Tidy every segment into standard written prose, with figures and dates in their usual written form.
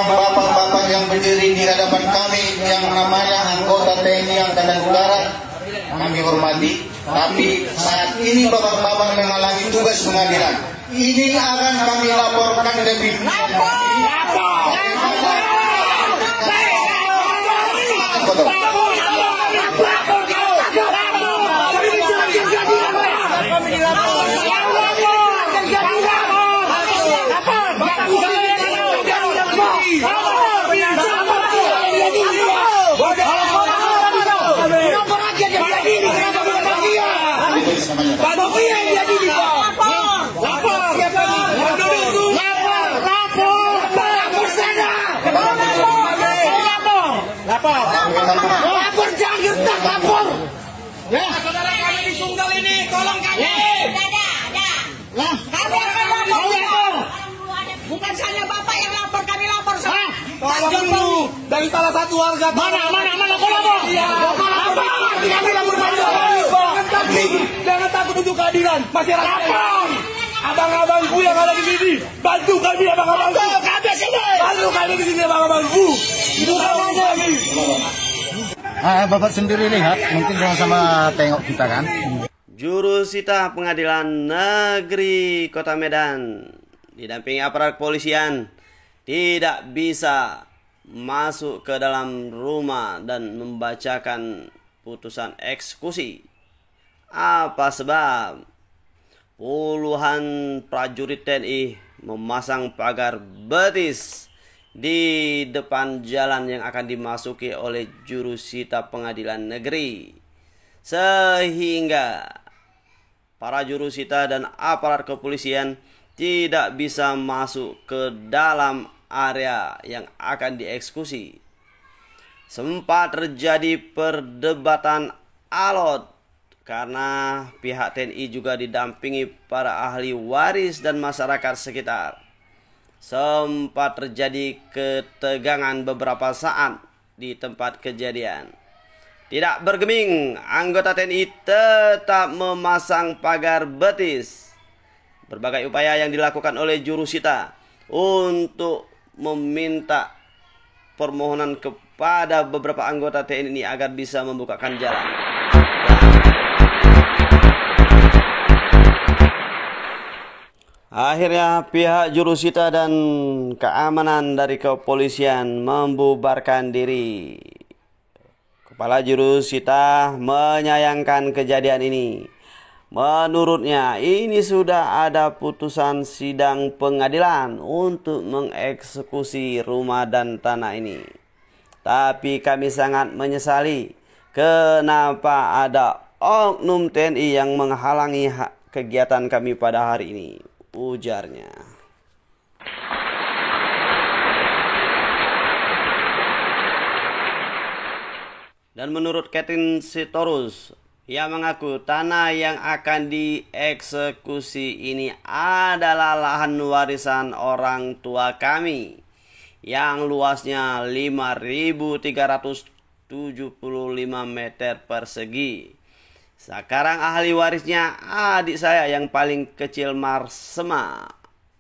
bapak-bapak yang berdiri di hadapan kami yang namanya anggota TNI Angkatan Udara, kami hormati. Tapi saat ini bapak-bapak mengalami tugas pengadilan. Ini akan kami laporkan lebih lapor, jangan gertak, lapor. Ya, saudara kami di Sunggal ini, tolong kami. Lah, Kami akan lapor. bukan saja bapak yang lapor, kami lapor. Tolong dulu dari salah satu warga. Mana kau lapor? Iya. Kami lapor Jangan takut untuk keadilan masyarakat. lapor. Abang-abangku yang ada di sini, bantu kami abang-abangku. Bantu kami di sini abang-abangku. Itu namanya lagi. Bapak sendiri lihat, mungkin sama-sama tengok kita kan. Jurusita Pengadilan Negeri Kota Medan didampingi aparat kepolisian tidak bisa masuk ke dalam rumah dan membacakan putusan eksekusi. Apa sebab? Puluhan prajurit TNI memasang pagar betis di depan jalan yang akan dimasuki oleh jurusita pengadilan negeri, sehingga para jurusita dan aparat kepolisian tidak bisa masuk ke dalam area yang akan dieksekusi. Sempat terjadi perdebatan alot karena pihak TNI juga didampingi para ahli waris dan masyarakat sekitar. Sempat terjadi ketegangan beberapa saat di tempat kejadian. Tidak bergeming, anggota TNI tetap memasang pagar betis. Berbagai upaya yang dilakukan oleh jurusita untuk meminta permohonan kepada beberapa anggota TNI agar bisa membukakan jalan. Akhirnya pihak jurusita dan keamanan dari kepolisian membubarkan diri. Kepala jurusita menyayangkan kejadian ini. Menurutnya ini sudah ada putusan sidang pengadilan untuk mengeksekusi rumah dan tanah ini. Tapi kami sangat menyesali kenapa ada oknum TNI yang menghalangi kegiatan kami pada hari ini, ujarnya. Dan menurut Catherine Sitorus, ia mengaku tanah yang akan dieksekusi ini adalah lahan warisan orang tua kami yang luasnya 5.375 meter persegi. Sekarang ahli warisnya adik saya yang paling kecil Marsema.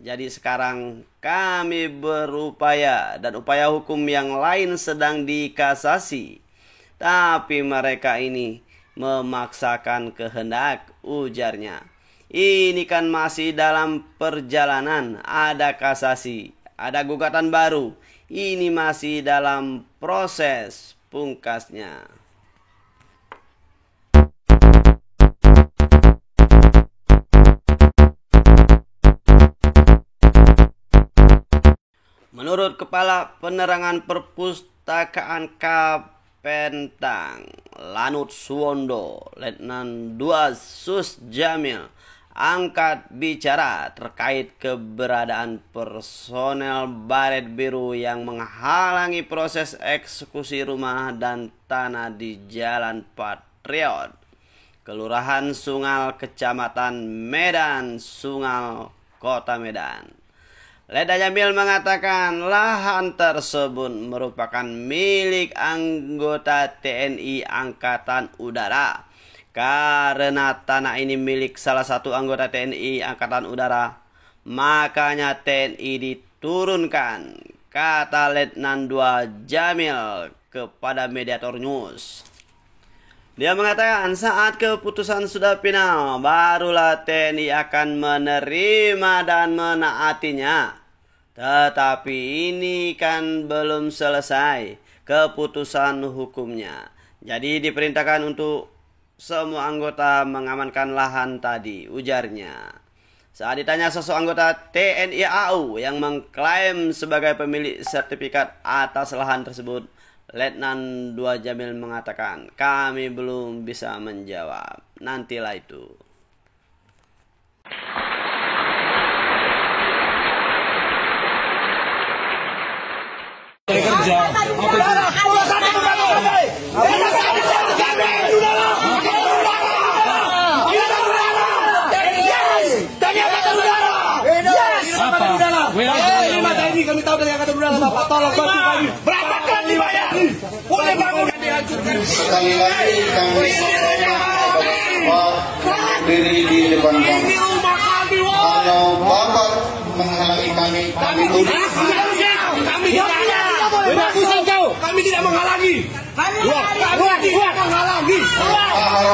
Jadi sekarang kami berupaya dan upaya hukum yang lain sedang dikasasi. Tapi mereka ini memaksakan kehendak, ujarnya. Ini kan masih dalam perjalanan, ada kasasi, ada gugatan baru. Ini masih dalam proses, pungkasnya. Menurut Kepala Penerangan Perpustakaan Kapentang Lanut Suwondo, Letnan 2 Sus Jamil angkat bicara terkait keberadaan personel baret biru yang menghalangi proses eksekusi rumah dan tanah di Jalan Patriot, Kelurahan Sungal, Kecamatan Medan, Sungal, Kota Medan. Leda Jamil mengatakan lahan tersebut merupakan milik anggota TNI Angkatan Udara. Karena tanah ini milik salah satu anggota TNI Angkatan Udara, makanya TNI diturunkan kata Letnan 2 Jamil kepada Mediator News. Dia mengatakan saat keputusan sudah final, barulah TNI akan menerima dan menaatinya. Tetapi ini kan belum selesai keputusan hukumnya. Jadi diperintahkan untuk semua anggota mengamankan lahan tadi, ujarnya. Saat ditanya sosok anggota TNI AU yang mengklaim sebagai pemilik sertifikat atas lahan tersebut, Letnan 2 Jamil mengatakan, kami belum bisa menjawab. Nantilah itu. Ini kami tahu dari Angkatan Udara, Bapak tolong bantu kami. Berapa kali dibayar? Boleh bangun dan dihancurkan. Sekali lagi kami berdiri di depan kami. Ini rumah kami, Kalau Bapak menghalangi kami, kami tutup. Kami tidak menghalangi. Kami tidak menghalangi.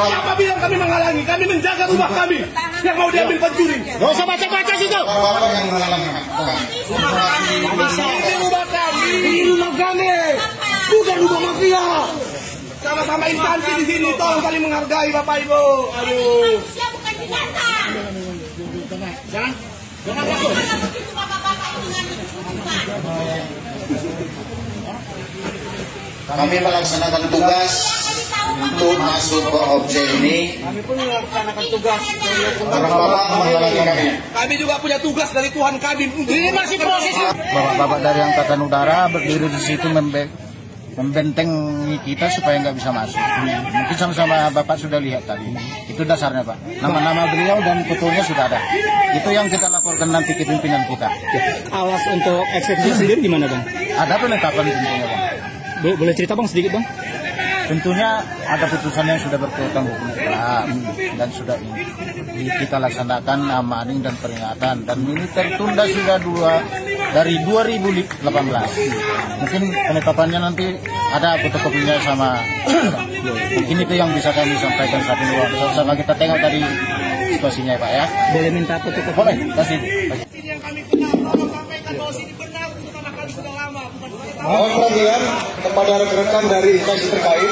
Siapa bilang kami menghalangi? Kami menjaga rumah kami yang mau diambil pencuri. Gak usah baca-baca situ. Bapak yang menghalangi kami. Ini rumah kami. Ini rumah kami. Bukan rumah mafia. Sama-sama instansi di sini, tolong saling menghargai Bapak Ibu. Aduh. Manusia bukan binatang. Jangan Kalau begitu bapak-bapak itu ngambil keputusan. Kami melaksanakan tugas untuk masuk ke objek ini. Kami pun melaksanakan tugas. Karena Bapak menghalangi kami. Kami juga punya tugas dari Tuhan kami. Ini masih proses. Bapak-bapak dari Angkatan Udara berdiri di situ membentengi kita supaya nggak bisa masuk. Mungkin sama-sama Bapak sudah lihat tadi. Itu dasarnya Pak. Nama-nama beliau dan fotonya sudah ada. Itu yang kita laporkan nanti ke pimpinan kita. Alas untuk eksekusi sendiri gimana Bang? Ada penetapan tentunya Bang. Boleh cerita Bang sedikit Bang? Tentunya ada putusan yang sudah berkekuatan hukum dan sudah kita laksanakan amaning dan peringatan, dan ini tertunda sudah dari 2018. Mungkin penetapannya nanti ada fotokopinya sama. Mungkin itu yang bisa kami sampaikan saat ini. Sama kita tengok tadi situasinya Pak ya. Boleh minta fotokopi? Boleh, kasih. Sini yang kami kenal, tolong sampaikan bahwa sini benar untuk anak kami sudah lama. Mohon perhatian kepada rekan-rekan dari instansi terkait,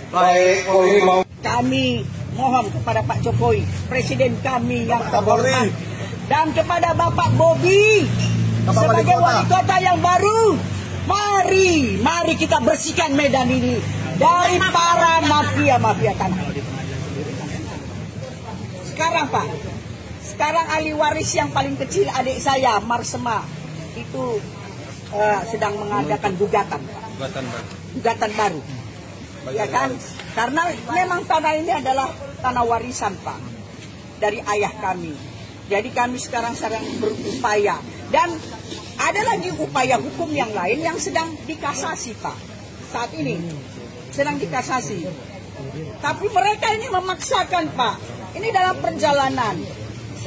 baik Polri maupun Kami mohon kepada Pak Jokowi, Presiden kami yang terhormat, dan kepada Bapak Bobi sebagai wali kota yang baru, mari kita bersihkan Medan ini dari para mafia tanah. Sekarang Pak, ahli waris yang paling kecil adik saya Marsema itu sedang mengadakan gugatan baru. Ya kan? Karena memang tanah ini adalah tanah warisan Pak dari ayah kami. Jadi kami sekarang sedang berupaya, dan ada lagi upaya hukum yang lain yang sedang dikasasi Pak. Saat ini sedang dikasasi. Tapi mereka ini memaksakan Pak. Ini dalam perjalanan.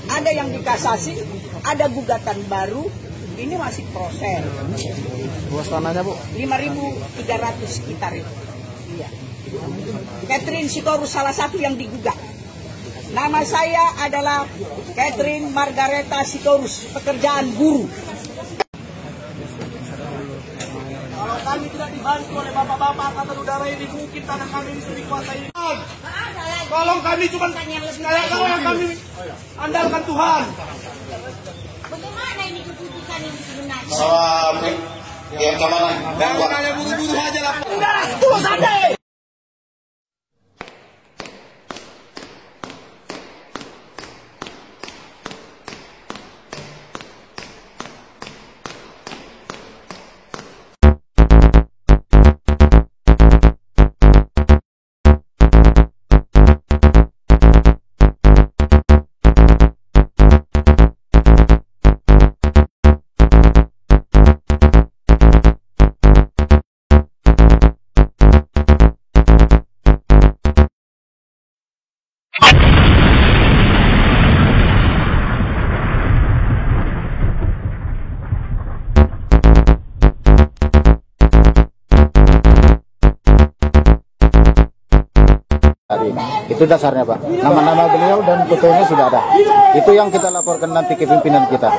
Ada yang dikasasi, ada gugatan baru. Ini masih proses. Luas tanahnya Bu? 5.300 sekitar itu. Iya. Catherine Sitorus salah satu yang digugat. Nama saya adalah Catherine Margareta Sitorus, pekerjaan guru. Kalau kami tidak dibantu oleh bapak-bapak Angkatan Udara ini, mungkin tanah kami ini sudah dikuasai. Tolong kami cuma kayak kau yang kami andalkan Tuhan. Bagaimana ini keputusan ini sebenarnya? Sama yang keamanan. Jangan hanya buru-buru aja lah. Udah, terus ada. kemarin. Itu dasarnya Pak. Nama-nama beliau dan fotonya sudah ada. Itu yang kita laporkan nanti ke pimpinan kita.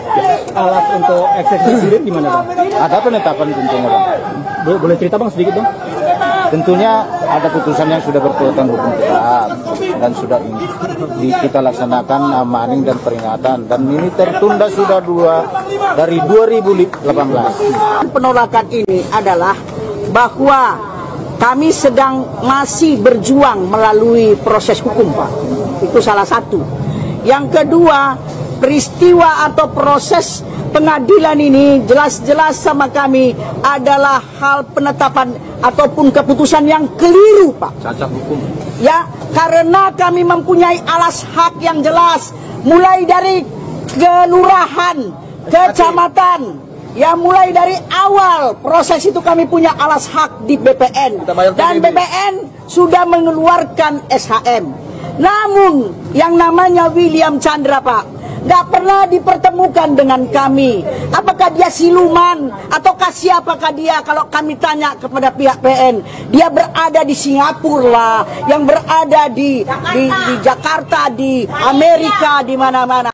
Alas untuk eksekusi sendiri gimana Bang? Ada penetapan tentunya Bang. Boleh cerita Bang sedikit Bang? Tentunya ada putusan yang sudah berkekuatan hukum tetap dan sudah kita laksanakan amaning dan peringatan, dan ini tertunda sudah dari 2018. Penolakan ini adalah bahwa kami sedang masih berjuang melalui proses hukum Pak. Itu salah satu. Yang kedua, peristiwa atau proses pengadilan ini jelas-jelas sama kami adalah hal penetapan ataupun keputusan yang keliru Pak. Cacat hukum. Ya, karena kami mempunyai alas hak yang jelas, mulai dari kelurahan, kecamatan, ya mulai dari awal proses itu kami punya alas hak di BPN, dan BPN sudah mengeluarkan SHM. Namun yang namanya William Chandra Pak nggak pernah dipertemukan dengan kami. Apakah dia siluman ataukah siapakah dia? Kalau kami tanya kepada pihak PN, dia berada di Singapura lah, yang berada di Jakarta, di Amerika, di mana-mana.